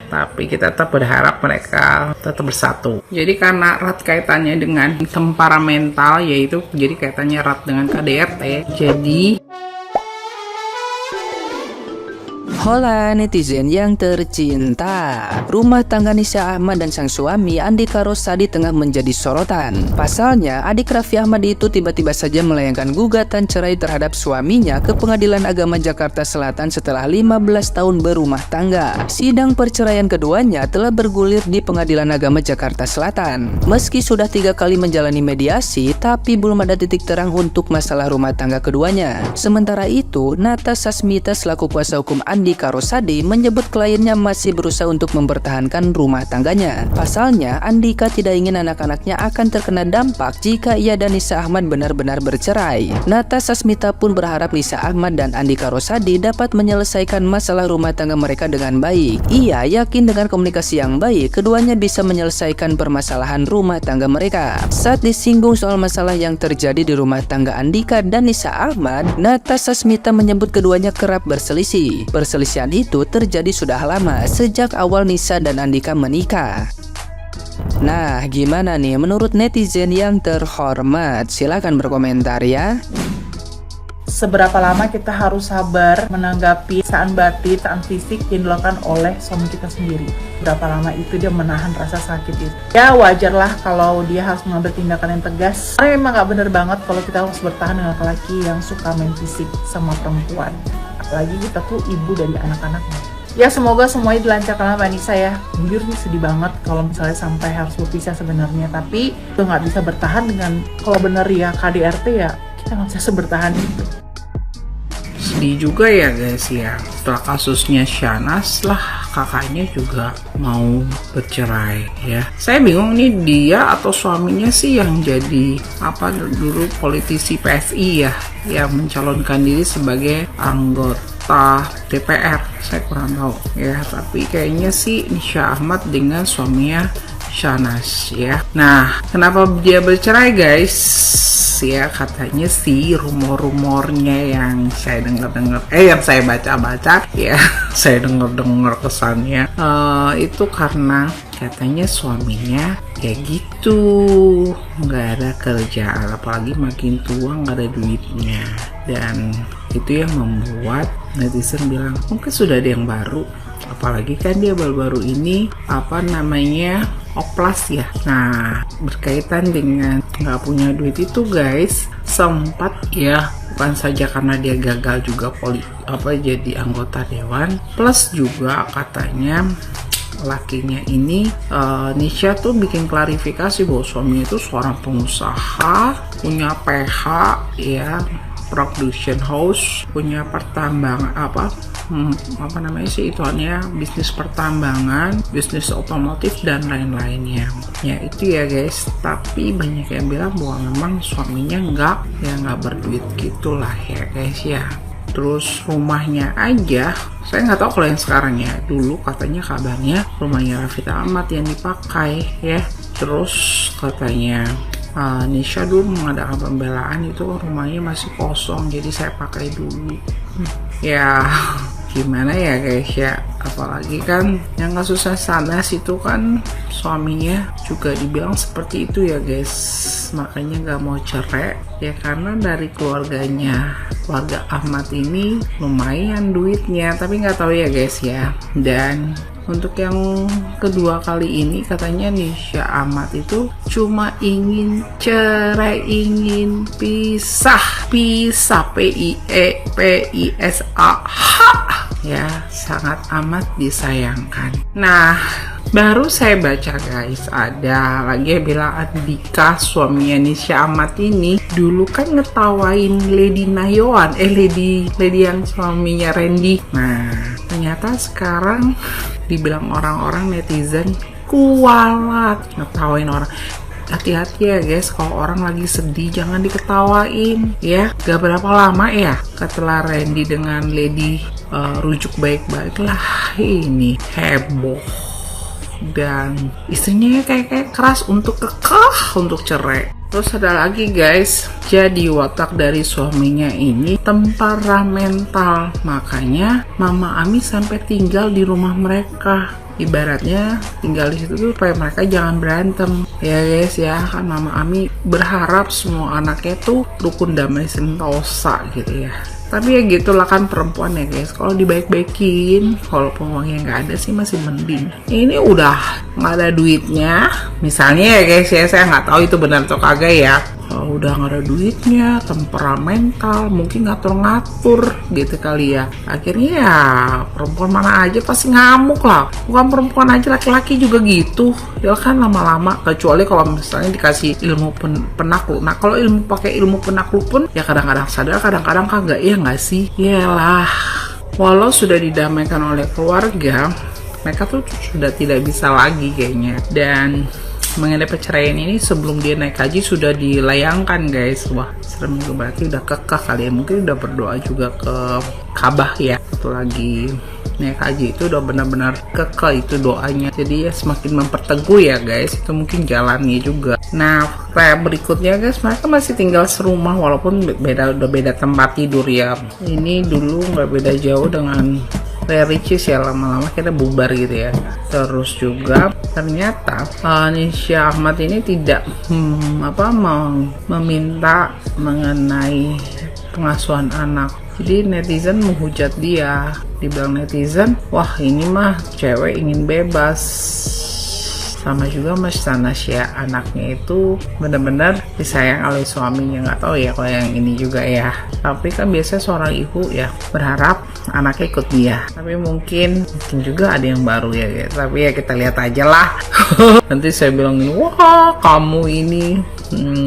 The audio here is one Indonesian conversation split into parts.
tapi kita tetap berharap mereka tetap bersatu. Jadi karena erat kaitannya dengan temperamental, yaitu jadi kaitannya erat dengan KDRT, jadi Hola netizen yang tercinta, rumah tangga Nisha Ahmad dan sang suami Andika Rosadi tengah menjadi sorotan. Pasalnya, adik Raffi Ahmad itu tiba-tiba saja melayangkan gugatan cerai terhadap suaminya ke Pengadilan Agama Jakarta Selatan setelah 15 tahun berumah tangga. Sidang perceraian keduanya telah bergulir di Pengadilan Agama Jakarta Selatan. Meski sudah 3 kali menjalani mediasi, tapi belum ada titik terang untuk masalah rumah tangga keduanya. Sementara itu, Nata Sasmita selaku kuasa hukum Andika Rosadi menyebut kliennya masih berusaha untuk mempertahankan rumah tangganya. Pasalnya, Andika tidak ingin anak-anaknya akan terkena dampak jika ia dan Nisha Ahmad benar-benar bercerai. Nata Sasmita pun berharap Nisha Ahmad dan Andika Rosadi dapat menyelesaikan masalah rumah tangga mereka dengan baik. Ia yakin dengan komunikasi yang baik, keduanya bisa menyelesaikan permasalahan rumah tangga mereka. Saat disinggung soal masalah yang terjadi di rumah tangga Andika dan Nisha Ahmad, Nata Sasmita menyebut keduanya kerap berselisih. Perselisihan itu terjadi sudah lama, sejak awal Nisha dan Andika menikah. Nah, gimana nih menurut netizen yang terhormat? Silahkan berkomentar ya. Seberapa lama kita harus sabar menanggapi saan batin, saan fisik yang dilakukan oleh suami kita sendiri? Berapa lama itu dia menahan rasa sakit itu? Ya wajarlah kalau dia harus mengambil tindakan yang tegas. Karena memang gak bener banget kalau kita harus bertahan dengan laki-laki yang suka main fisik sama perempuan. Apalagi kita tuh ibu dari anak-anaknya. Ya semoga semuanya dilancarkan Mbak Nisa ya. Jujur nih sedih banget kalau misalnya sampai harus berpisah sebenarnya. Tapi itu nggak bisa bertahan dengan, kalau bener ya KDRT ya kita nggak bisa bertahan itu. sedih juga ya guys ya. Setelah kasusnya Shahnaz lah, kakaknya juga mau bercerai ya. Saya bingung nih, dia atau suaminya sih yang jadi apa dulu politisi PSI ya, yang mencalonkan diri sebagai anggota DPR. Saya kurang tahu ya, tapi kayaknya sih Nisha Ahmad dengan suaminya Shahnaz ya. Nah, kenapa dia bercerai guys? Ya katanya sih rumor-rumornya yang saya dengar-dengar, yang saya baca-baca ya, saya dengar-dengar kesannya itu karena katanya suaminya kayak gitu, nggak ada kerjaan, apalagi makin tua nggak ada duitnya, dan itu yang membuat netizen bilang mungkin sudah ada yang baru. Apalagi kan dia baru-baru ini apa namanya oplas ya. Nah, berkaitan dengan nggak punya duit itu guys, sempat ya, bukan saja karena dia gagal juga jadi anggota dewan, plus juga katanya lakinya ini Nisha tuh bikin klarifikasi bahwa suaminya itu seorang pengusaha, punya PH ya, production house, punya pertambangan apa namanya sih ituannya, bisnis pertambangan, bisnis otomotif dan lain-lainnya ya. Itu ya guys, tapi banyak yang bilang bahwa memang suaminya nggak berduit gitulah ya guys ya. Terus rumahnya aja, saya nggak tahu kalau yang sekarang ya, dulu katanya kabarnya rumahnya Raffi Ahmad yang dipakai ya. Terus katanya Nisha dulu mengadakan pembelaan itu rumahnya masih kosong, jadi saya pakai dulu ya. Gimana ya guys ya, apalagi kan yang kasusnya Shahnaz itu kan suaminya juga dibilang seperti itu ya guys, makanya nggak mau cerai ya, karena dari keluarga Ahmad ini lumayan duitnya, tapi nggak tahu ya guys ya. Dan untuk yang kedua kali ini katanya Nisha Ahmad itu cuma ingin cerai, ingin pisah PISAH ya, sangat amat disayangkan. Nah, baru saya baca guys, ada lagi yang bilang Andika suaminya Nisha Ahmad ini dulu kan ngetawain Lady Nayoan, Lady yang suaminya Randy. Nah, ternyata sekarang dibilang orang-orang netizen kualat ngetawain orang. Hati-hati ya guys, kalau orang lagi sedih jangan diketawain ya. Gak berapa lama ya setelah Randy dengan Lady rujuk baik-baik lah, ini heboh dan istrinya kayak keras untuk kekeh untuk cerai. Terus ada lagi guys, jadi watak dari suaminya ini temperamental, makanya Mama Ami sampai tinggal di rumah mereka ibaratnya tinggal di situ tuh supaya mereka jangan berantem ya guys ya. Kan Mama Ami berharap semua anaknya tuh rukun damai sentosa gitu ya. Tapi ya gitulah kan perempuan ya guys, kalau dibaik-baikin walaupun uangnya nggak ada sih masih mending. Ini udah nggak ada duitnya misalnya ya guys ya, saya nggak tahu itu benar atau kagak ya. Kalau udah nggak ada duitnya, temperamental, mungkin ngatur-ngatur gitu kali ya. Akhirnya ya perempuan mana aja pasti ngamuk lah. Bukan perempuan aja, laki-laki juga gitu. Ya kan lama-lama, kecuali kalau misalnya dikasih ilmu penakluk. Nah kalau pakai ilmu penakluk pun ya kadang-kadang sadar, kadang-kadang kagak, ya nggak sih? Yalah, walau sudah didamaikan oleh keluarga, mereka tuh sudah tidak bisa lagi kayaknya. Dan mengenai perceraian ini sebelum dia naik haji sudah dilayangkan guys. Wah serem juga, berarti udah kekeh kali ya. Mungkin udah berdoa juga ke Ka'bah ya, itu lagi naik haji itu udah benar-benar kekeh itu doanya. Jadi ya semakin memperteguh ya guys, itu mungkin jalannya juga. Nah kayak berikutnya guys, mereka masih tinggal serumah walaupun udah beda tempat tidur ya. Ini dulu nggak beda jauh dengan Ricis ya, lama-lama kita bubar gitu ya. Terus juga ternyata Nisha Ahmad ini tidak meminta mengenai pengasuhan anak. Jadi netizen menghujat dia, dibilang netizen, wah ini mah cewek ingin bebas. Sama juga Mas Tanasya, anaknya itu benar-benar disayang oleh suaminya. Nggak tahu ya kalau yang ini juga ya. Tapi kan biasanya seorang ibu ya berharap anaknya ikut dia. Tapi mungkin juga ada yang baru ya guys. Tapi ya kita lihat aja lah. Nanti saya bilang ini, wah kamu ini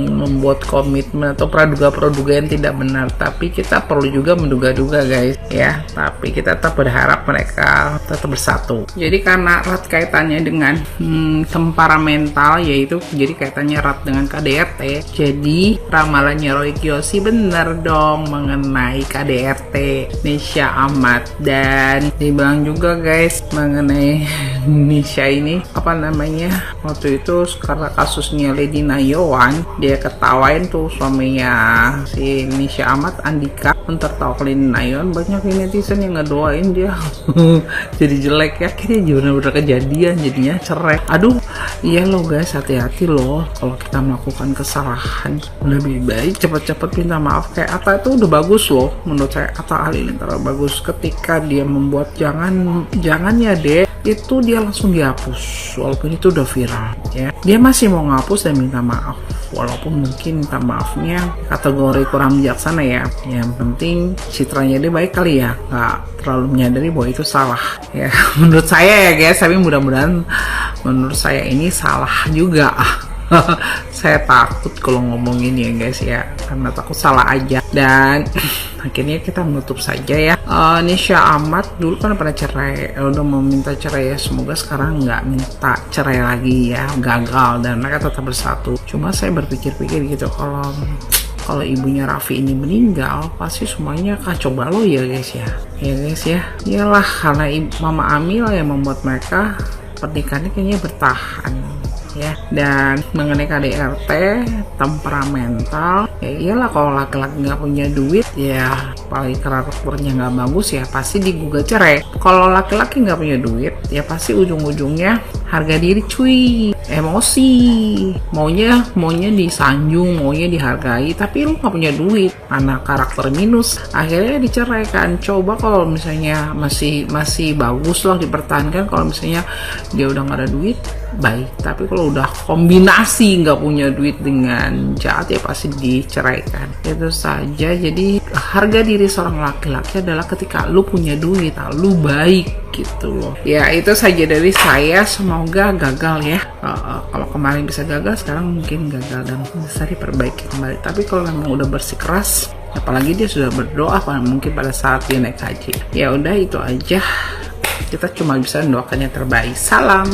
membuat komitmen atau praduga-praduga yang tidak benar. Tapi kita perlu juga menduga-duga guys ya. Tapi kita tetap berharap mereka tetap bersatu. Jadi karena erat kaitannya dengan temperamental, yaitu jadi kaitannya erat dengan KDRT. Jadi ramalannya Roy Kiyoshi benar dong mengenai KDRT Nisha Ahmad. Dan dibilang juga guys mengenai Nisha ini waktu itu karena kasusnya Lady Nayawan, dia ketawain tuh suaminya si Nisha Ahmad, Andika, mentertawain Nayawan. Banyak netizen yang ngedoain dia jadi jelek ya. Akhirnya bener-bener kejadian, jadinya cerai. Aduh iya loh guys, hati-hati loh kalau kita melakukan kesalahan. Lebih baik cepet-cepet minta maaf. Kayak Atta itu udah bagus loh menurut saya. Atta Halilintar bagus ketika dia membuat jangan ya deh, itu dia langsung dihapus walaupun itu udah viral ya. Dia masih mau ngapus dan minta maaf walaupun mungkin minta maafnya kategori kurang bijaksana ya. Yang penting citranya dia baik kali ya, nggak terlalu menyadari bahwa itu salah ya. Menurut saya ya guys, tapi mudah-mudahan menurut saya ini salah juga. Saya takut kalau ngomongin ya guys ya, karena takut salah aja. Dan akhirnya kita menutup saja ya. Nisha Ahmad dulu kan pernah cerai, udah mau minta cerai ya. Semoga sekarang nggak minta cerai lagi ya, gagal dan mereka tetap bersatu. Cuma saya berpikir-pikir gitu, kalau ibunya Raffi ini meninggal pasti semuanya kacau balau ya guys ya. Ya guys ya, iyalah karena Mama Ami lah yang membuat mereka pernikahannya kayaknya bertahan ya. Dan mengenai KDRT temperamental, ya iyalah kalau laki-laki nggak punya duit ya, paling karakternya nggak bagus ya pasti digugat cerai. Kalau laki-laki nggak punya duit ya pasti ujung-ujungnya harga diri cuy, emosi, maunya disanjung, maunya dihargai, tapi lu nggak punya duit, anak karakter minus, akhirnya diceraikan. Coba kalau misalnya masih bagus lah dipertahankan. Kalau misalnya dia udah nggak ada duit baik, tapi kalau udah kombinasi nggak punya duit dengan jahat ya pasti diceraikan. Itu saja. Jadi harga diri seorang laki-laki adalah ketika lu punya duit, lu baik gitu loh ya. Itu saja dari saya, semoga gagal ya. Kalau kemarin bisa gagal, sekarang mungkin gagal dan bisa diperbaiki kembali. Tapi kalau memang udah bersikeras, apalagi dia sudah berdoa mungkin pada saat dia naik haji, ya udah itu aja. Kita cuma bisa mendoakan yang terbaik. Salam.